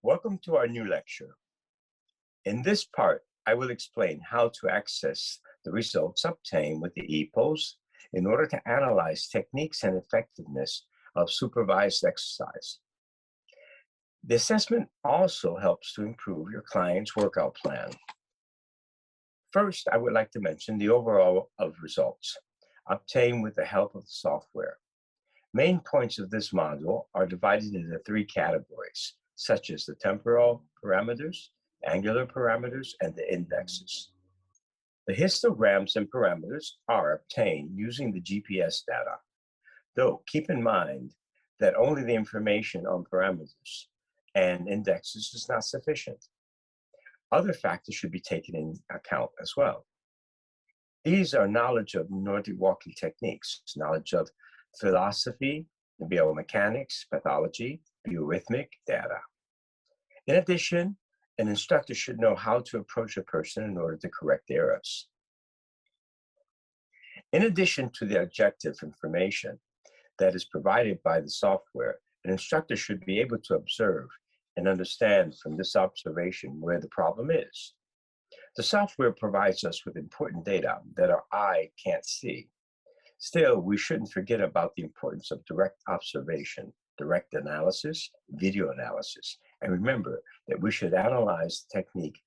Welcome to our new lecture. In this part, I will explain how to access the results obtained with the EPOS in order to analyze techniques and effectiveness of supervised exercise. The assessment also helps to improve your client's workout plan. First, I would like to mention the overall of results obtained with the help of the software. Main points of this module are divided into three categories, such as the temporal parameters, angular parameters, and the indexes. The histograms and parameters are obtained using the GPS data, though keep in mind that only the information on parameters and indexes is not sufficient. Other factors should be taken into account as well. These are knowledge of Nordic walking techniques, knowledge of philosophy, biomechanics, pathology, biorhythmic data. In addition, an instructor should know how to approach a person in order to correct errors. In addition to the objective information that is provided by the software, an instructor should be able to observe and understand from this observation where the problem is. The software provides us with important data that our eye can't see. Still, we shouldn't forget about the importance of direct observation, direct analysis, video analysis, and remember that we should analyze the technique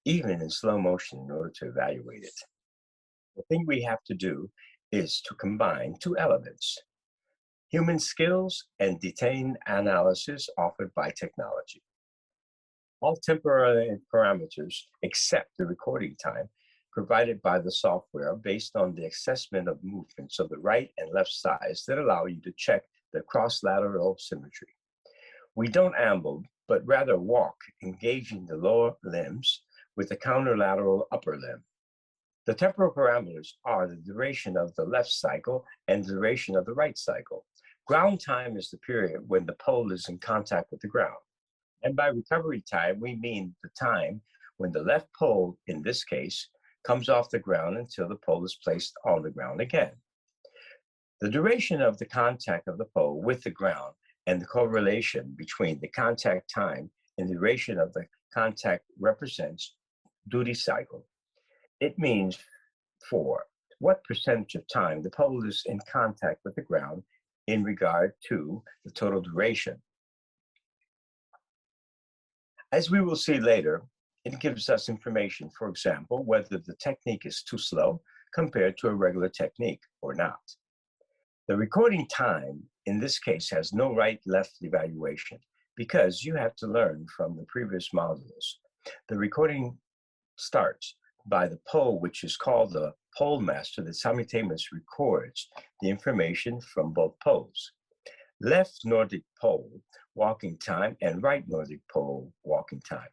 even in slow motion in order to evaluate it. The thing we have to do is to combine two elements: human skills and detailed analysis offered by technology. All temporary parameters, except the recording time, provided by the software based on the assessment of movements of the right and left sides that allow you to check the cross-lateral symmetry. We don't amble, but rather walk, engaging the lower limbs with the counterlateral upper limb. The temporal parameters are the duration of the left cycle and the duration of the right cycle. Ground time is the period when the pole is in contact with the ground. And by recovery time, we mean the time when the left pole, in this case, comes off the ground until the pole is placed on the ground again. The duration of the contact of the pole with the ground and the correlation between the contact time and the duration of the contact represents duty cycle. It means for what percentage of time the pole is in contact with the ground in regard to the total duration. As we will see later, it gives us information, for example, whether the technique is too slow compared to a regular technique or not. The recording time, in this case, has no right-left evaluation because you have to learn from the previous modules. The recording starts by the pole, which is called the pole master, that simultaneously records the information from both poles. Left Nordic pole walking time and right Nordic pole walking time,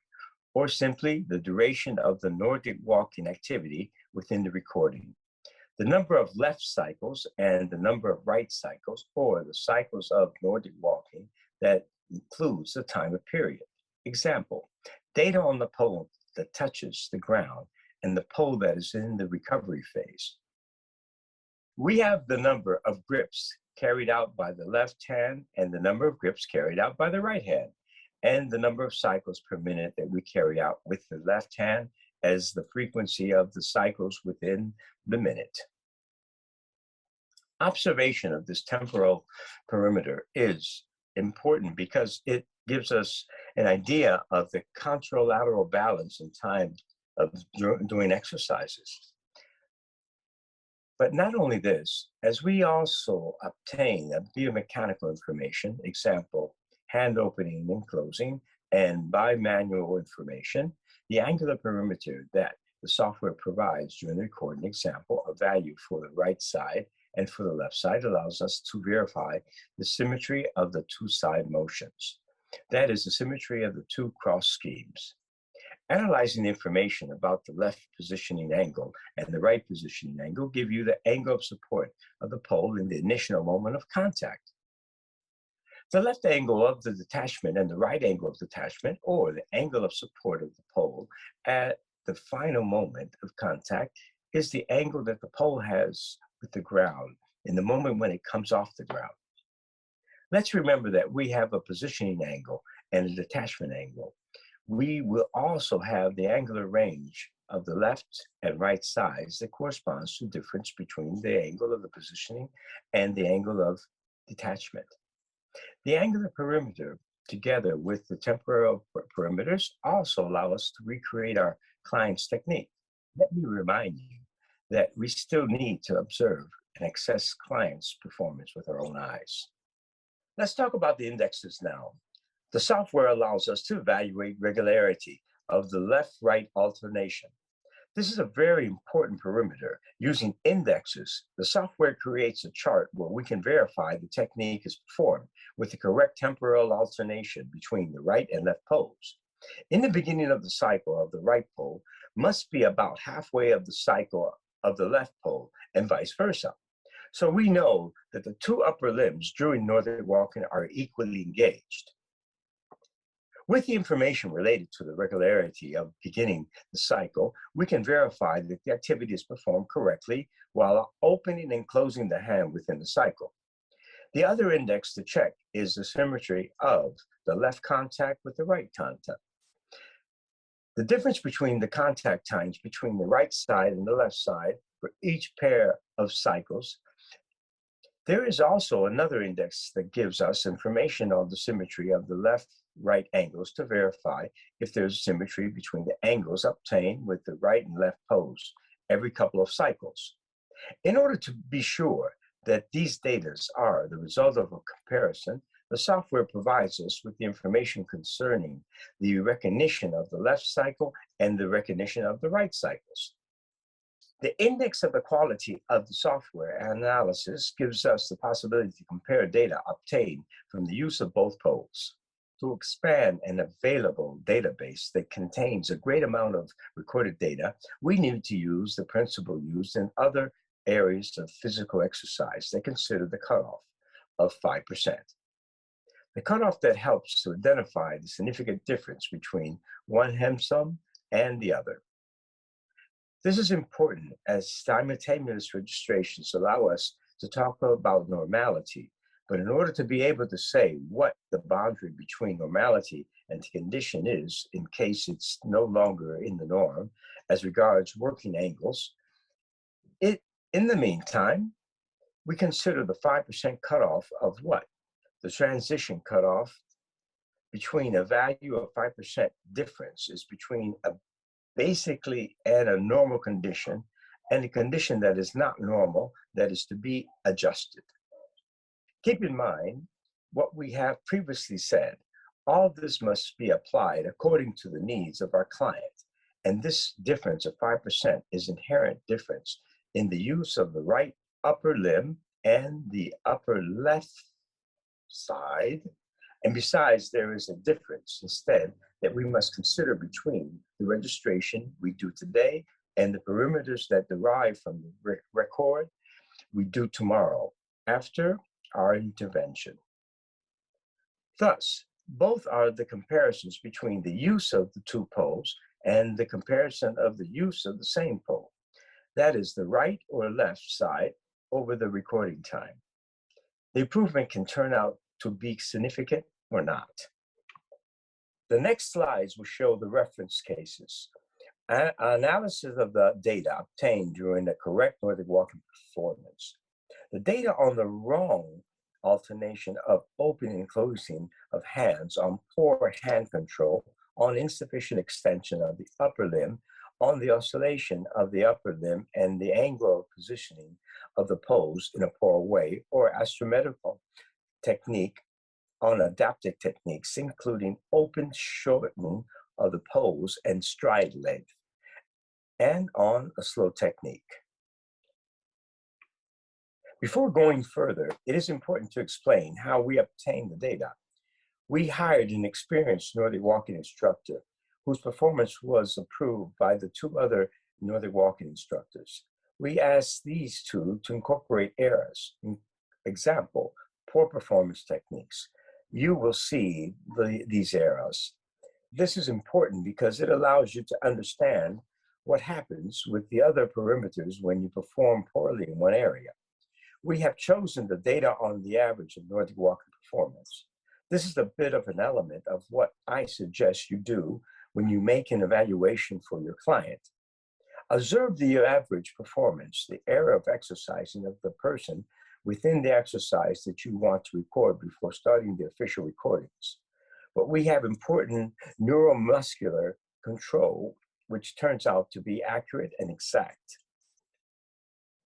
or simply the duration of the Nordic walking activity within the recording. The number of left cycles and the number of right cycles, or the cycles of Nordic walking, that includes the time of period. Example, data on the pole that touches the ground and the pole that is in the recovery phase. We have the number of grips carried out by the left hand and the number of grips carried out by the right hand, and the number of cycles per minute that we carry out with the left hand as the frequency of the cycles within the minute. Observation of this temporal perimeter is important because it gives us an idea of the contralateral balance in time of doing exercises. But not only this, as we also obtain biomechanical information, example, hand opening and closing, and bimanual information, the angular perimeter that the software provides during the recording, example, a value for the right side and for the left side, allows us to verify the symmetry of the two side motions. That is the symmetry of the two cross schemes. Analyzing the information about the left positioning angle and the right positioning angle give you the angle of support of the pole in the initial moment of contact. The left angle of the detachment and the right angle of detachment, or the angle of support of the pole at the final moment of contact, is the angle that the pole has with the ground in the moment when it comes off the ground. Let's remember that we have a positioning angle and a detachment angle. We will also have the angular range of the left and right sides that corresponds to the difference between the angle of the positioning and the angle of detachment. The angular perimeter, together with the temporal perimeters, also allow us to recreate our client's technique. Let me remind you that we still need to observe and assess clients' performance with our own eyes. Let's talk about the indexes now. The software allows us to evaluate regularity of the left-right alternation. This is a very important perimeter. Using indexes, the software creates a chart where we can verify the technique is performed with the correct temporal alternation between the right and left poles. In the beginning of the cycle of the right pole must be about halfway of the cycle of the left pole and vice versa. So we know that the two upper limbs during Nordic walking are equally engaged. With the information related to the regularity of beginning the cycle, we can verify that the activity is performed correctly while opening and closing the hand within the cycle. The other index to check is the symmetry of the left contact with the right contact. The difference between the contact times between the right side and the left side for each pair of cycles. There is also another index that gives us information on the symmetry of the left-right angles to verify if there's symmetry between the angles obtained with the right and left poles every couple of cycles. In order to be sure that these data are the result of a comparison, the software provides us with the information concerning the recognition of the left cycle and the recognition of the right cycles. The index of the quality of the software analysis gives us the possibility to compare data obtained from the use of both poles. To expand an available database that contains a great amount of recorded data, we need to use the principle used in other areas of physical exercise that consider the cutoff of 5%. The cutoff that helps to identify the significant difference between one hem sum and the other. This is important as simultaneous registrations allow us to talk about normality, but in order to be able to say what the boundary between normality and the condition is in case it's no longer in the norm as regards working angles, in the meantime, we consider the 5% cutoff of what? The transition cutoff between a value of 5% difference is between a basically and a normal condition and a condition that is not normal that is to be adjusted. Keep in mind what we have previously said. All of this must be applied according to the needs of our client. And this difference of 5% is inherent difference in the use of the right upper limb and the upper left side. And besides, there is a difference instead that we must consider between the registration we do today and the perimeters that derive from the record we do tomorrow after our intervention. Thus, both are the comparisons between the use of the two poles and the comparison of the use of the same pole. That is the right or left side over the recording time. The improvement can turn out to be significant or not. The next slides will show the reference cases. Analysis of the data obtained during the correct Nordic walking performance. The data on the wrong alternation of opening and closing of hands, on poor hand control, on insufficient extension of the upper limb, on the oscillation of the upper limb and the angle of positioning of the pose in a poor way, or astrometrical technique on adaptive techniques, including open shortening of the pose and stride length, and on a slow technique. Before going further, it is important to explain how we obtain the data. We hired an experienced Nordic walking instructor whose performance was approved by the two other Nordic walking instructors. We asked these two to incorporate errors. Example, poor performance techniques. You will see these errors. This is important because it allows you to understand what happens with the other perimeters when you perform poorly in one area. We have chosen the data on the average of Nordic walking performance. This is a bit of an element of what I suggest you do when you make an evaluation for your client. Observe the average performance, the area of exercising of the person within the exercise that you want to record before starting the official recordings. But we have important neuromuscular control, which turns out to be accurate and exact.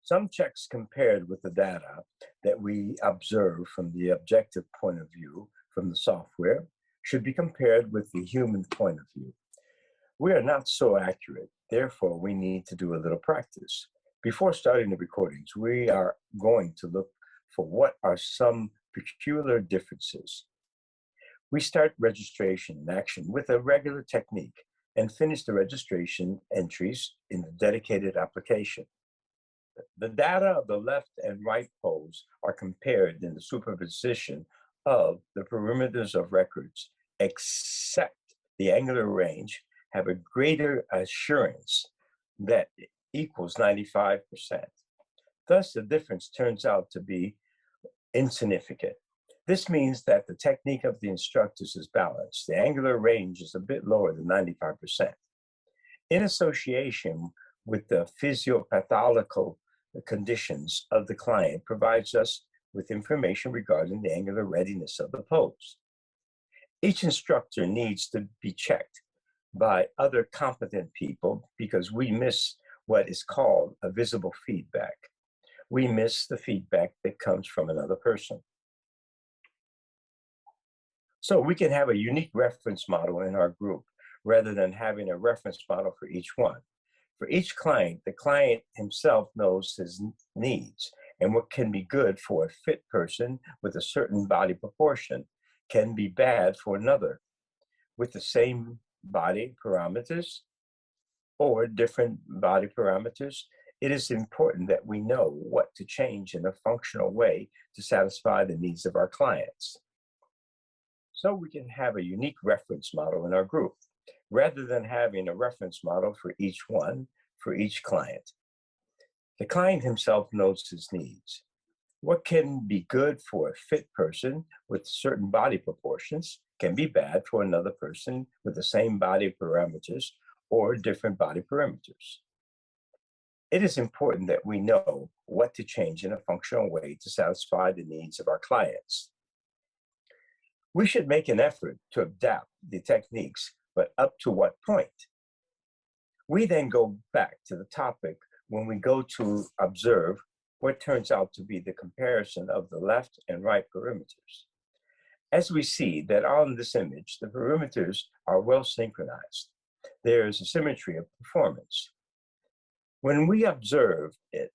Some checks compared with the data that we observe from the objective point of view from the software should be compared with the human point of view. We are not so accurate, therefore we need to do a little practice. Before starting the recordings, we are going to look for what are some peculiar differences. We start registration in action with a regular technique and finish the registration entries in the dedicated application. The data of the left and right poles are compared in the superposition of the perimeters of records, except the angular range have a greater assurance that equals 95%. Thus, the difference turns out to be insignificant. This means that the technique of the instructors is balanced. The angular range is a bit lower than 95%. In association with the physiopathological conditions of the client provides us with information regarding the angular readiness of the pose. Each instructor needs to be checked by other competent people because we miss what is called a visible feedback. We miss the feedback that comes from another person. So we can have a unique reference model in our group rather than having a reference model for each one. For each client, the client himself knows his needs, and what can be good for a fit person with a certain body proportion can be bad for another with the same body parameters or different body parameters. It is important that we know what to change in a functional way to satisfy the needs of our clients. So we can have a unique reference model in our group, rather than having a reference model for each one, for each client. The client himself knows his needs. What can be good for a fit person with certain body proportions can be bad for another person with the same body parameters or different body parameters. It is important that we know what to change in a functional way to satisfy the needs of our clients. We should make an effort to adapt the techniques, but up to what point? We then go back to the topic when we go to observe what turns out to be the comparison of the left and right perimeters. As we see that on this image, the perimeters are well synchronized. There is a symmetry of performance. When we observe it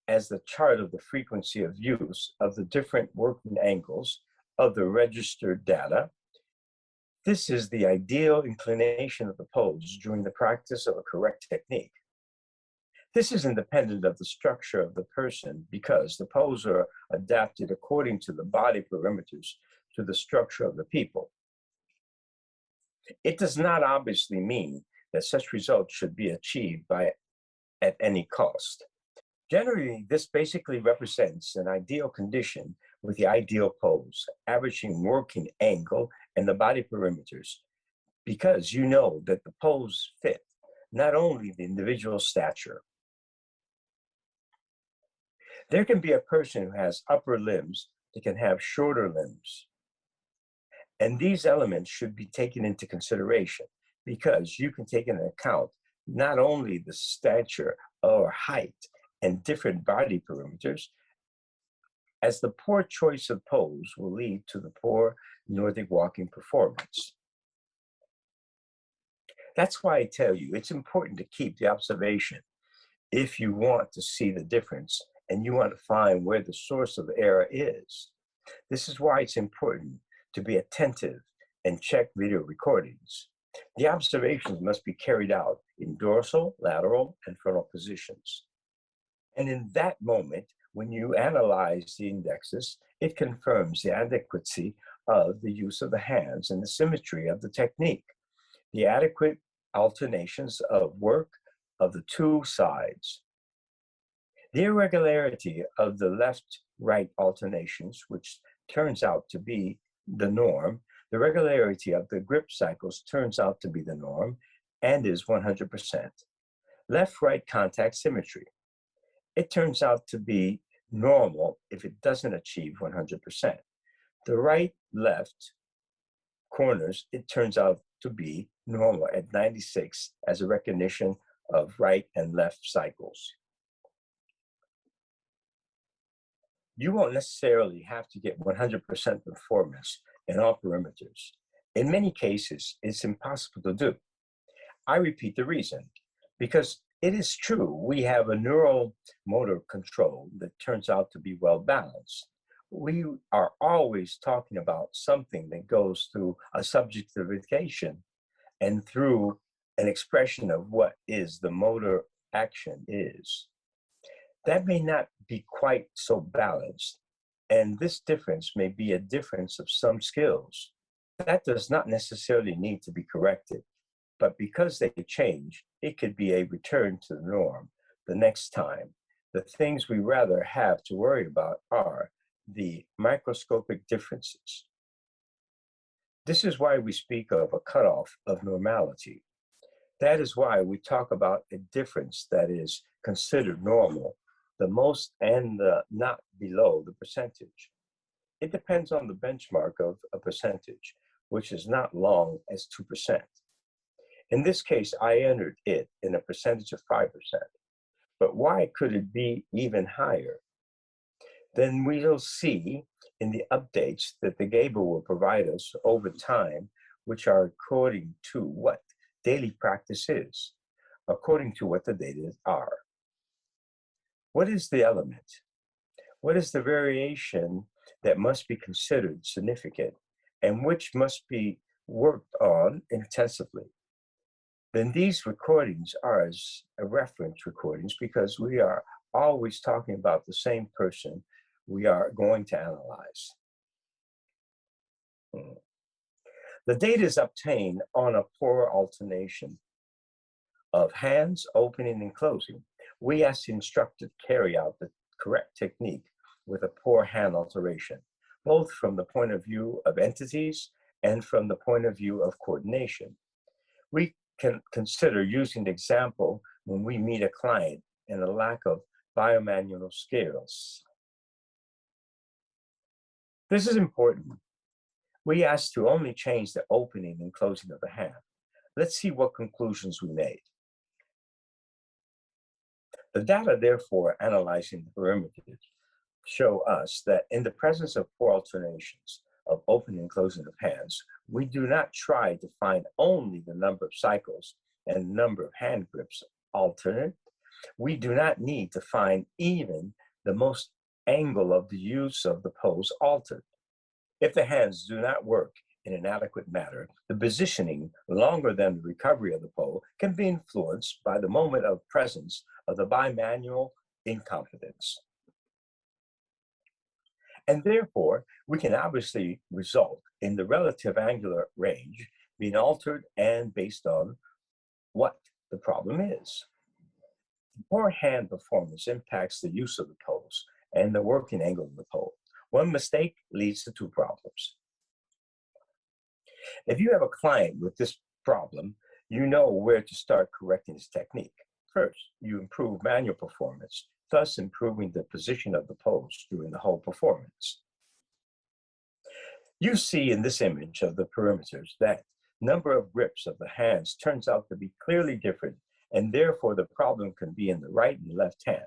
as the chart of the frequency of use of the different working angles of the registered data, this is the ideal inclination of the pose during the practice of a correct technique. This is independent of the structure of the person because the poses are adapted according to the body perimeters to the structure of the people. It does not obviously mean that such results should be achieved at any cost. Generally, this basically represents an ideal condition with the ideal pose, averaging working angle and the body perimeters, because you know that the pose fit not only the individual stature. There can be a person who has upper limbs that can have shorter limbs. And these elements should be taken into consideration because you can take into account not only the stature or height and different body perimeters, as the poor choice of pose will lead to the poor Nordic walking performance. That's why I tell you it's important to keep the observation if you want to see the difference and you want to find where the source of error is. This is why it's important to be attentive and check video recordings. The observations must be carried out in dorsal, lateral, and frontal positions. And in that moment, when you analyze the indexes, it confirms the adequacy of the use of the hands and the symmetry of the technique, the adequate alternations of work of the two sides. The irregularity of the left-right alternations, which turns out to be the norm, the regularity of the grip cycles turns out to be the norm and is 100%. Left-right contact symmetry. It turns out to be normal if it doesn't achieve 100%. The right-left corners, it turns out to be normal at 96 as a recognition of right and left cycles. You won't necessarily have to get 100% performance in all perimeters. In many cases, it's impossible to do. I repeat the reason, because it is true we have a neural motor control that turns out to be well balanced. We are always talking about something that goes through a subjectification and through an expression of what is the motor action is. That may not be quite so balanced, and this difference may be a difference of some skills. That does not necessarily need to be corrected, but because they change, it could be a return to the norm the next time. The things we rather have to worry about are the microscopic differences. This is why we speak of a cutoff of normality. That is why we talk about a difference that is considered normal, the most and the not below the percentage. It depends on the benchmark of a percentage, which is not long as 2%. In this case, I entered it in a percentage of 5%. But why could it be even higher? Then we'll see in the updates that the Gable will provide us over time, which are according to what daily practice is, according to what the data are. What is the element? What is the variation that must be considered significant and which must be worked on intensively? Then these recordings are as a reference recordings because we are always talking about the same person we are going to analyze. The data is obtained on a poor alternation of hands opening and closing. We ask the instructor to carry out the correct technique with a poor hand alteration, both from the point of view of entities and from the point of view of coordination. We can consider using the example when we meet a client and a lack of biomanual skills. This is important. We asked to only change the opening and closing of the hand. Let's see what conclusions we made. The data, therefore, analyzing the perimeters show us that in the presence of poor alternations of opening and closing of hands, we do not try to find only the number of cycles and number of hand grips alternate. We do not need to find even the most angle of the use of the pose altered. If the hands do not work in an adequate manner, the positioning longer than the recovery of the pose can be influenced by the moment of presence of the bimanual incompetence. And therefore, we can obviously result in the relative angular range being altered and based on what the problem is. Poor hand performance impacts the use of the pose and the working angle of the pose. One mistake leads to two problems. If you have a client with this problem, you know where to start correcting his technique. First, you improve manual performance, thus improving the position of the pose during the whole performance. You see in this image of the perimeters that number of grips of the hands turns out to be clearly different, and therefore the problem can be in the right and left hand.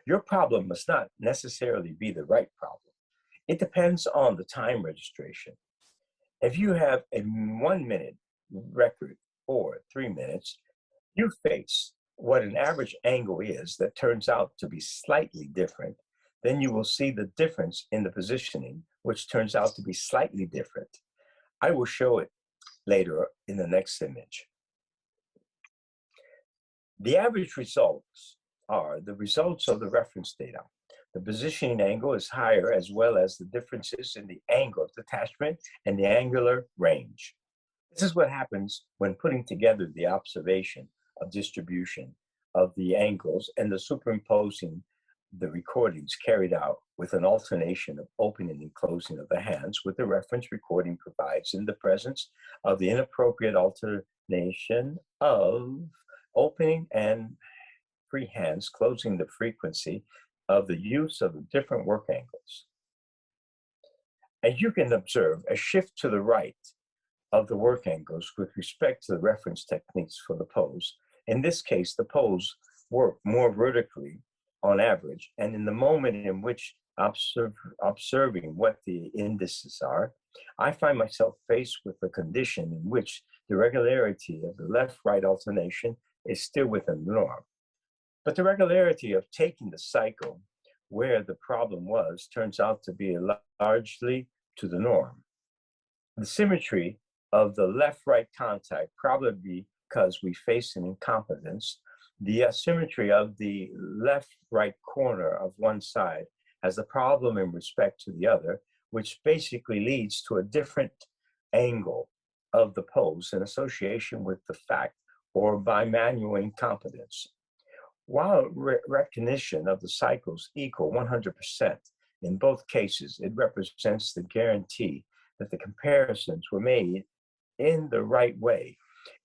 Your problem must not necessarily be the right problem. It depends on the time registration. If you have a 1 minute record or 3 minutes, you face what an average angle is that turns out to be slightly different, then you will see the difference in the positioning, which turns out to be slightly different. I will show it later in the next image. The average results are the results of the reference data. The positioning angle is higher, as well as the differences in the angle of detachment and the angular range. This is what happens when putting together the observation of distribution of the angles and the superimposing the recordings carried out with an alternation of opening and closing of the hands, with the reference recording provides in the presence of the inappropriate alternation of opening and free hands, closing the frequency of the use of the different work angles. As you can observe, a shift to the right of the work angles with respect to the reference techniques for the pose. In this case, the pose work more vertically on average, and in the moment in which observing what the indices are, I find myself faced with a condition in which the regularity of the left-right alternation is still within the norm. But the regularity of taking the cycle where the problem was turns out to be largely to the norm. The symmetry of the left-right contact, probably because we face an incompetence, the asymmetry of the left-right corner of one side has a problem in respect to the other, which basically leads to a different angle of the pose in association with the fact or bimanual incompetence. While recognition of the cycles equal 100%, in both cases, it represents the guarantee that the comparisons were made in the right way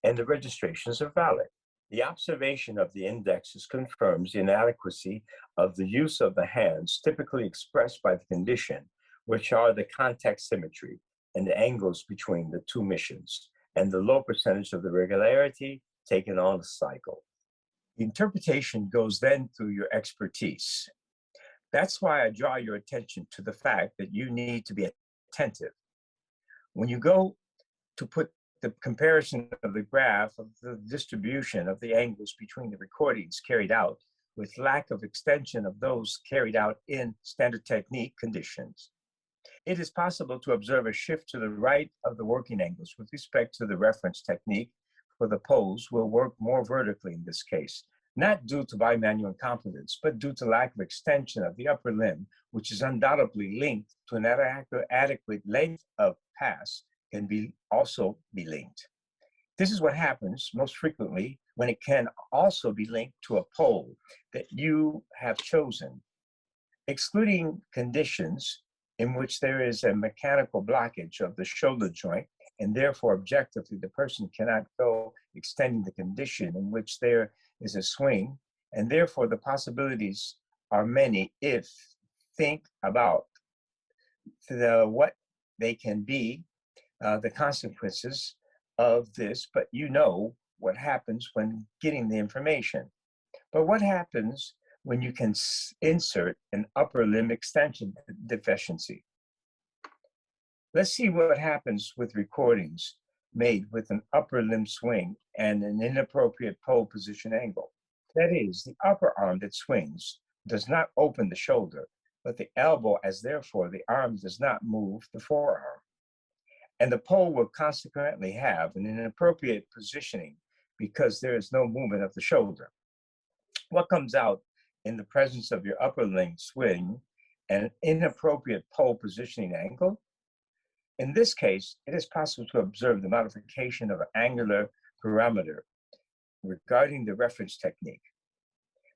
and the registrations are valid. The observation of the indexes confirms the inadequacy of the use of the hands typically expressed by the condition, which are the contact symmetry and the angles between the two missions, and the low percentage of the regularity taken on the cycle. The interpretation goes then through your expertise. That's why I draw your attention to the fact that you need to be attentive. When you go to put the comparison of the graph of the distribution of the angles between the recordings carried out with lack of extension of those carried out in standard technique conditions, it is possible to observe a shift to the right of the working angles with respect to the reference technique for the pose will work more vertically in this case, not due to bimanual incompetence, but due to lack of extension of the upper limb, which is undoubtedly linked to an adequate length of pass can also be linked. This is what happens most frequently when it can also be linked to a pole that you have chosen. Excluding conditions in which there is a mechanical blockage of the shoulder joint, and therefore objectively the person cannot go extending the condition in which there is a swing, and therefore the possibilities are many if think about what they can be, the consequences of this, but you know what happens when getting the information. But what happens when you can insert an upper limb extension deficiency? Let's see what happens with recordings made with an upper limb swing and an inappropriate pole position angle. That is, the upper arm that swings does not open the shoulder, but the elbow, as therefore the arm does not move the forearm. And the pole will consequently have an inappropriate positioning because there is no movement of the shoulder. What comes out in the presence of your upper limb swing and an inappropriate pole positioning angle? In this case, it is possible to observe the modification of an angular parameter regarding the reference technique.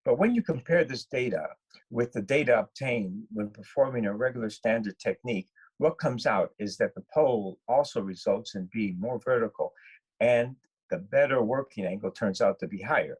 But when you compare this data with the data obtained when performing a regular standard technique, what comes out is that the pole also results in being more vertical, and the better working angle turns out to be higher.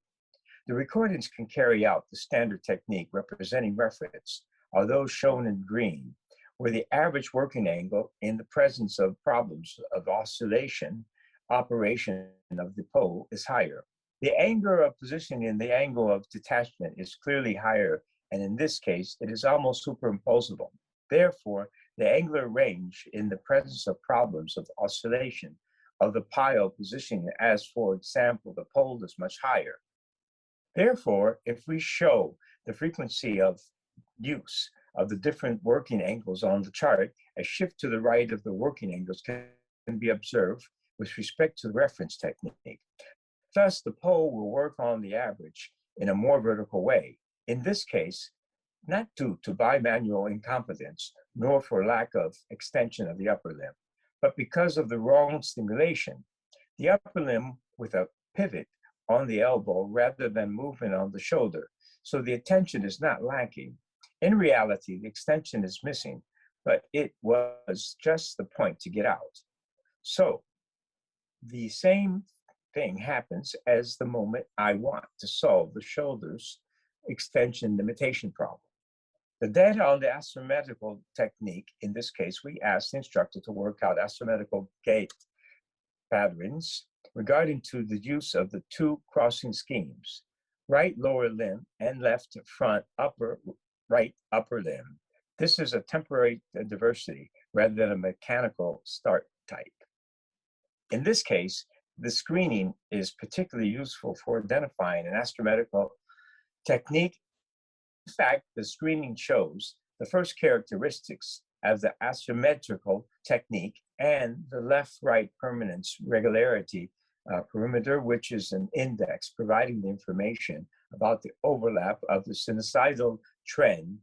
The recordings can carry out the standard technique representing reference are those shown in green, where the average working angle in the presence of problems of oscillation operation of the pole is higher. The angle of positioning and the angle of detachment is clearly higher, and in this case, it is almost superimposable. Therefore, the angular range in the presence of problems of oscillation of the pile positioning, as for example, the pole is much higher. Therefore, if we show the frequency of use of the different working angles on the chart, a shift to the right of the working angles can be observed with respect to the reference technique. Thus, the pole will work on the average in a more vertical way. In this case, not due to bimanual incompetence, nor for lack of extension of the upper limb, but because of the wrong stimulation. The upper limb with a pivot on the elbow rather than movement on the shoulder. So the attention is not lacking, In reality, the extension is missing, but it was just the point to get out. So the same thing happens as the moment I want to solve the shoulder's extension limitation problem. The data on the asymmetrical technique, in this case, we asked the instructor to work out asymmetrical gait patterns regarding to the use of the two crossing schemes, right lower limb and left front right upper limb. This is a temporary diversity rather than a mechanical start type. In this case, the screening is particularly useful for identifying an asymmetrical technique. In fact, the screening shows the first characteristics of the asymmetrical technique and the left-right permanence regularity perimeter, which is an index providing the information about the overlap of the sinusoidal trend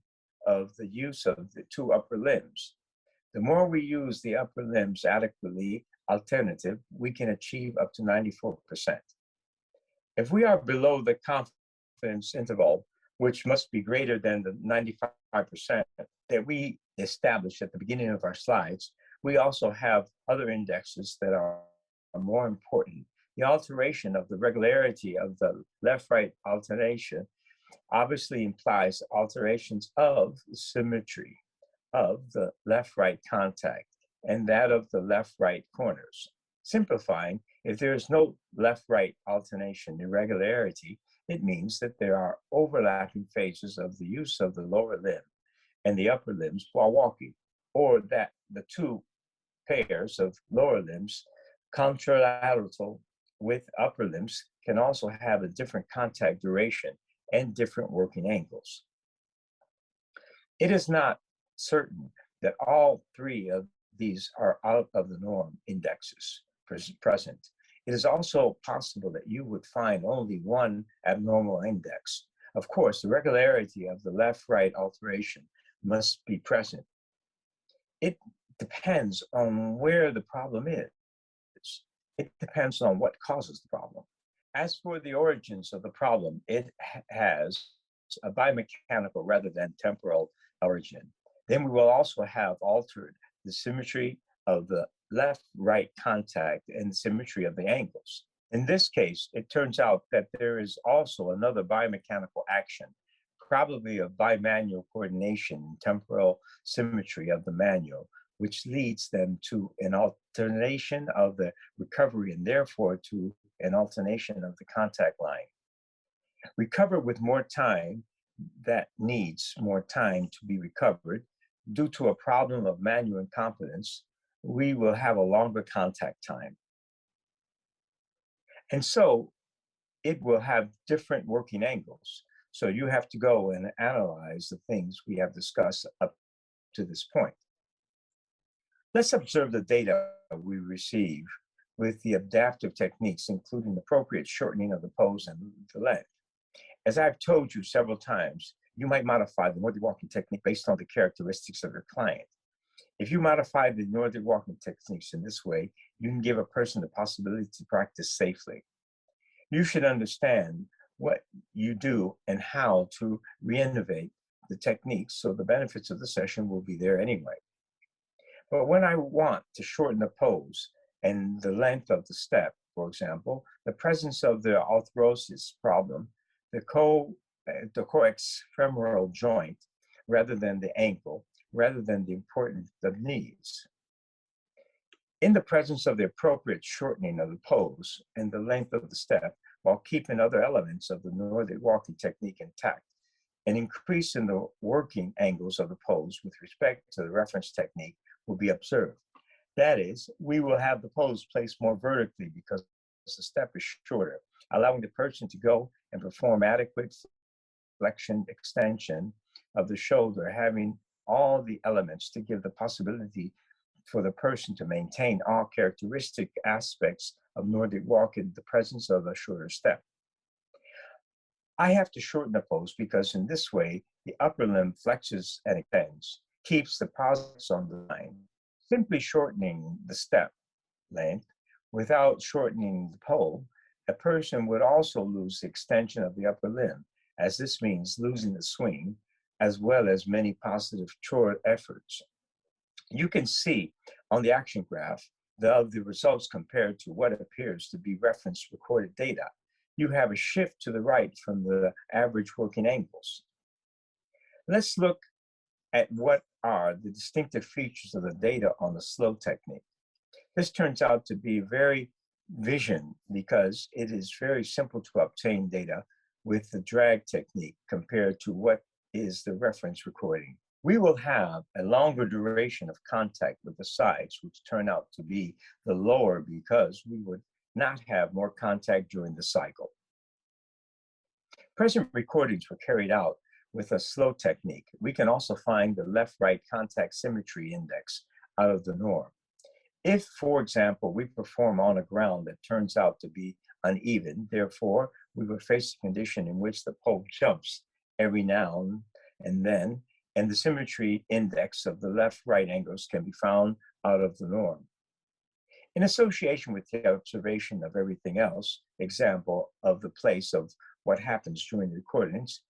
of the use of the two upper limbs. The more we use the upper limbs adequately alternative, we can achieve up to 94%. If we are below the confidence interval, which must be greater than the 95% that we established at the beginning of our slides, we also have other indexes that are more important. The alteration of the regularity of the left-right alternation obviously implies alterations of the symmetry of the left-right contact and that of the left-right corners. Simplifying, if there is no left-right alternation irregularity, it means that there are overlapping phases of the use of the lower limb and the upper limbs while walking, or that the two pairs of lower limbs contralateral with upper limbs can also have a different contact duration and different working angles. It is not certain that all three of these are out of the norm indexes present. It is also possible that you would find only one abnormal index. Of course, the regularity of the left-right alteration must be present. It depends on where the problem is. It depends on what causes the problem. As for the origins of the problem, it has a biomechanical rather than temporal origin. Then we will also have altered the symmetry of the left-right contact and the symmetry of the angles. In this case, it turns out that there is also another biomechanical action, probably of bimanual coordination and temporal symmetry of the manual, which leads them to an alternation of the recovery and therefore to an alternation of the contact line. Recover with more time that needs more time to be recovered due to a problem of manual incompetence, we will have a longer contact time. And so it will have different working angles. So you have to go and analyze the things we have discussed up to this point. Let's observe the data we receive with the adaptive techniques, including appropriate shortening of the pose and the length. As I've told you several times, you might modify the Nordic Walking technique based on the characteristics of your client. If you modify the Nordic Walking techniques in this way, you can give a person the possibility to practice safely. You should understand what you do and how to re-innovate the techniques so the benefits of the session will be there anyway. But when I want to shorten the pose and the length of the step, for example, the presence of the arthrosis problem, the coax femoral joint, rather than the ankle, rather than the importance of knees. In the presence of the appropriate shortening of the pose and the length of the step, while keeping other elements of the Nordic Walking technique intact, an increase in the working angles of the pose with respect to the reference technique will be observed. That is, we will have the pose placed more vertically because the step is shorter, allowing the person to go and perform adequate flexion extension of the shoulder, having all the elements to give the possibility for the person to maintain all characteristic aspects of Nordic Walking in the presence of a shorter step. I have to shorten the pose because in this way, the upper limb flexes and extends, keeps the positives on the line. Simply shortening the step length without shortening the pole, a person would also lose the extension of the upper limb, as this means losing the swing, as well as many positive chore efforts. You can see on the action graph the results compared to what appears to be reference recorded data. You have a shift to the right from the average working angles. Let's look at what are the distinctive features of the data on the slow technique. This turns out to be very vision because it is very simple to obtain data with the drag technique compared to what is the reference recording. We will have a longer duration of contact with the sides, which turn out to be the lower because we would not have more contact during the cycle. Present recordings were carried out with a slow technique. We can also find the left-right contact symmetry index out of the norm. If, for example, we perform on a ground that turns out to be uneven, therefore, we will face a condition in which the pole jumps every now and then, and the symmetry index of the left-right angles can be found out of the norm. In association with the observation of everything else, example of the place of what happens during the recordings,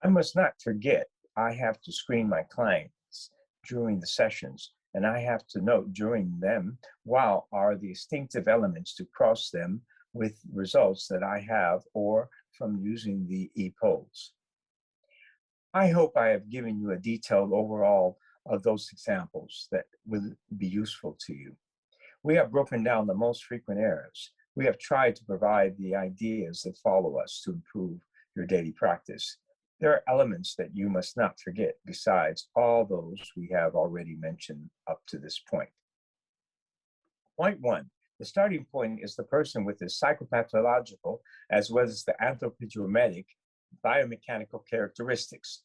I must not forget I have to screen my clients during the sessions, and I have to note during them what are the distinctive elements to cross them with results that I have or from using the e-polls. I hope I have given you a detailed overall of those examples that will be useful to you. We have broken down the most frequent errors. We have tried to provide the ideas that follow us to improve your daily practice. There are elements that you must not forget besides all those we have already mentioned up to this point. Point 1, the starting point is the person with the psychopathological as well as the anthropogeometric biomechanical characteristics.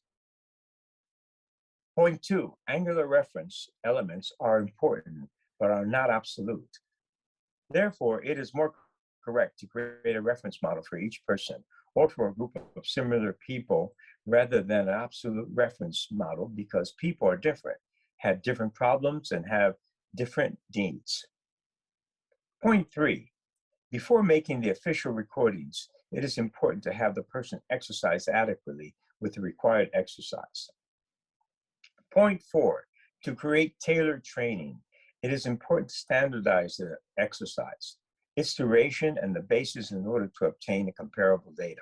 Point 2, angular reference elements are important but are not absolute. Therefore, it is more correct to create a reference model for each person or for a group of similar people rather than an absolute reference model because people are different, have different problems, and have different needs. Point 3, before making the official recordings, it is important to have the person exercise adequately with the required exercise. Point 4, to create tailored training, it is important to standardize the exercise, its duration, and the basis in order to obtain a comparable data.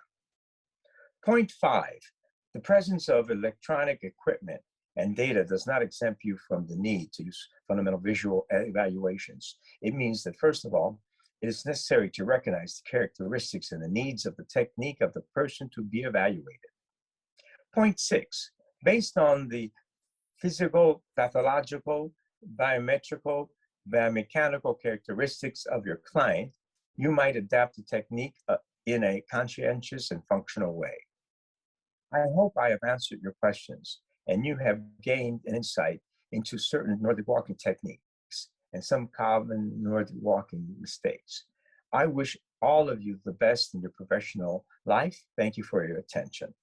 Point 5, the presence of electronic equipment and data does not exempt you from the need to use fundamental visual evaluations. It means that, first of all, it is necessary to recognize the characteristics and the needs of the technique of the person to be evaluated. Point 6, based on the physical, pathological, biometrical, biomechanical characteristics of your client, you might adapt the technique in a conscientious and functional way. I hope I have answered your questions and you have gained an insight into certain Nordic walking techniques and some common Nordic walking mistakes. I wish all of you the best in your professional life. Thank you for your attention.